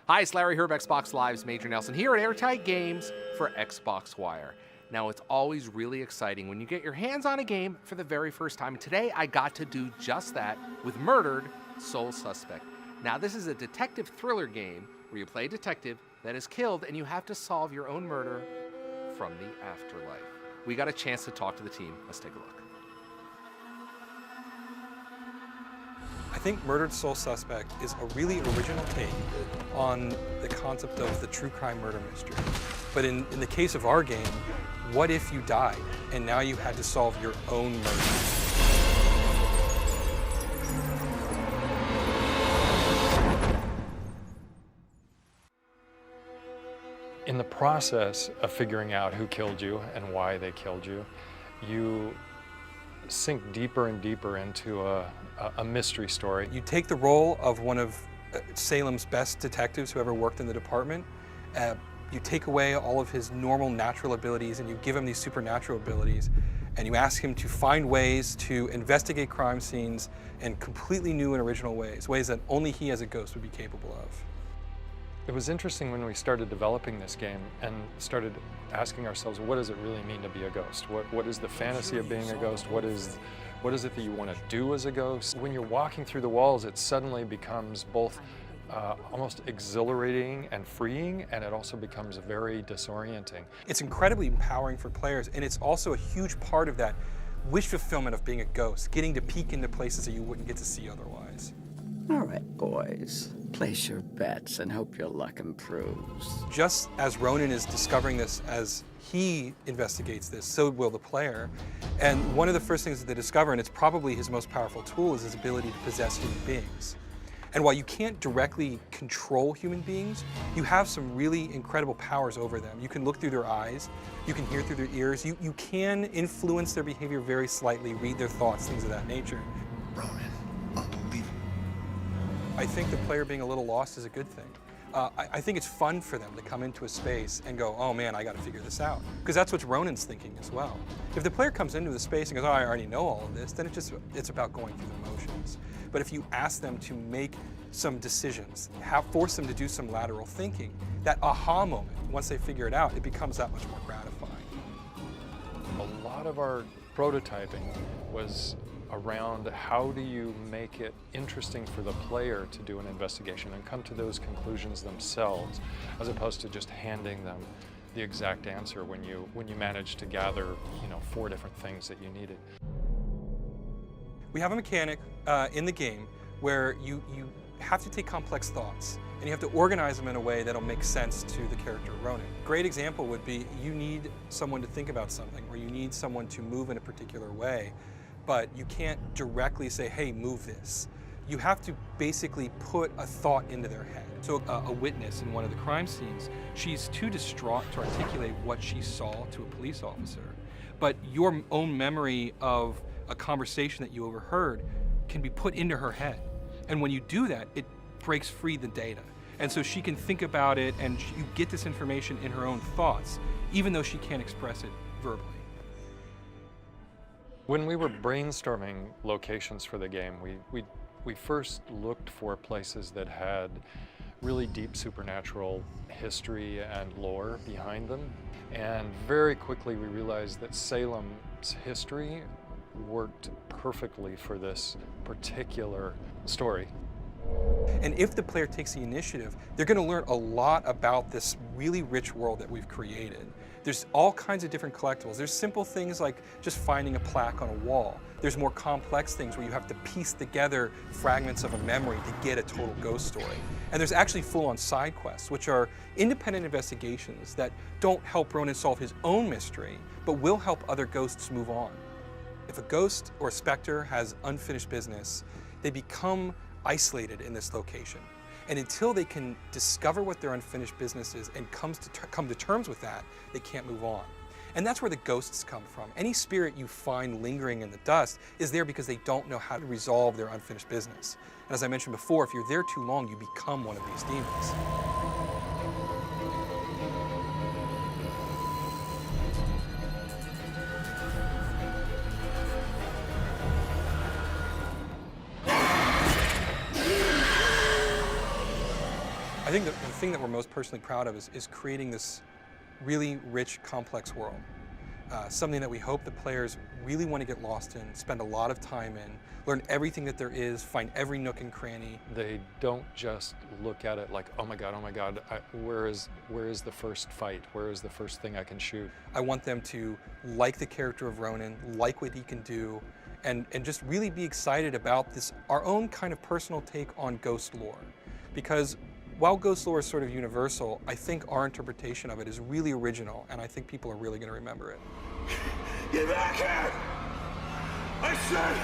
Hi, it's Larry Herb, Xbox Live's Major Nelson here at Airtight Games for Xbox Wire. Now, it's always really exciting when you get your hands on a game for the very first time. Today, I got to do just that with Murdered Sole Suspect. Now, this is a detective thriller game where you play a detective that is killed and you have to solve your own murder from the afterlife. We got a chance to talk to the team. Let's take a look. I think Murdered Sole Suspect is a really original take on the concept of the true crime murder mystery. But in the case of our game, what if you died and now you had to solve your own murder? In the process of figuring out who killed you and why they killed you, you sink deeper and deeper into a mystery story. You take the role of one of Salem's best detectives who ever worked in the department. You take away all of his normal natural abilities and you give him these supernatural abilities, and you ask him to find ways to investigate crime scenes in completely new and original ways that only he as a ghost would be capable of. It was interesting when we started developing this game and started asking ourselves, what does it really mean to be a ghost? What is the fantasy of being a ghost? What is it that you want to do as a ghost? When you're walking through the walls, it suddenly becomes both almost exhilarating and freeing, and it also becomes very disorienting. It's incredibly empowering for players, and it's also a huge part of that wish fulfillment of being a ghost, getting to peek into places that you wouldn't get to see otherwise. All right, boys. Place your bets and hope your luck improves. Just as Ronan is discovering this as he investigates this, so will the player. And one of the first things that they discover, and it's probably his most powerful tool, is his ability to possess human beings. And while you can't directly control human beings, you have some really incredible powers over them. You can look through their eyes, you can hear through their ears, you can influence their behavior very slightly, read their thoughts, things of that nature. Ronan, unbelievable. I think the player being a little lost is a good thing. I think it's fun for them to come into a space and go, oh man, I got to figure this out. Because that's what Ronan's thinking as well. If the player comes into the space and goes, oh, I already know all of this, then it's about going through the motions. But if you ask them to make some decisions, force them to do some lateral thinking, that aha moment, once they figure it out, it becomes that much more gratifying. A lot of our prototyping was around how do you make it interesting for the player to do an investigation and come to those conclusions themselves, as opposed to just handing them the exact answer when you manage to gather, 4 different things that you needed. We have a mechanic in the game where you have to take complex thoughts and you have to organize them in a way that'll make sense to the character Ronan. Great example would be you need someone to think about something, or you need someone to move in a particular way, but you can't directly say, hey, move this. You have to basically put a thought into their head. So a witness in one of the crime scenes, she's too distraught to articulate what she saw to a police officer. But your own memory of a conversation that you overheard can be put into her head. And when you do that, it breaks free the data. And so she can think about it, and you get this information in her own thoughts, even though she can't express it verbally. When we were brainstorming locations for the game, we first looked for places that had really deep supernatural history and lore behind them. And very quickly we realized that Salem's history worked perfectly for this particular story. And if the player takes the initiative, they're going to learn a lot about this really rich world that we've created. There's all kinds of different collectibles. There's simple things like just finding a plaque on a wall. There's more complex things where you have to piece together fragments of a memory to get a total ghost story. And there's actually full-on side quests, which are independent investigations that don't help Ronan solve his own mystery, but will help other ghosts move on. If a ghost or a specter has unfinished business, they become isolated in this location. And until they can discover what their unfinished business is and come to terms with that, they can't move on. And that's where the ghosts come from. Any spirit you find lingering in the dust is there because they don't know how to resolve their unfinished business. And as I mentioned before, if you're there too long, you become one of these demons. I think the thing that we're most personally proud of is creating this really rich, complex world. Something that we hope the players really want to get lost in, spend a lot of time in, learn everything that there is, find every nook and cranny. They don't just look at it like, oh my God, where is the first fight? Where is the first thing I can shoot? I want them to like the character of Ronan, like what he can do, and just really be excited about this, our own kind of personal take on ghost lore. Because while ghost lore is sort of universal, I think our interpretation of it is really original, and I think people are really going to remember it. Get back here! I said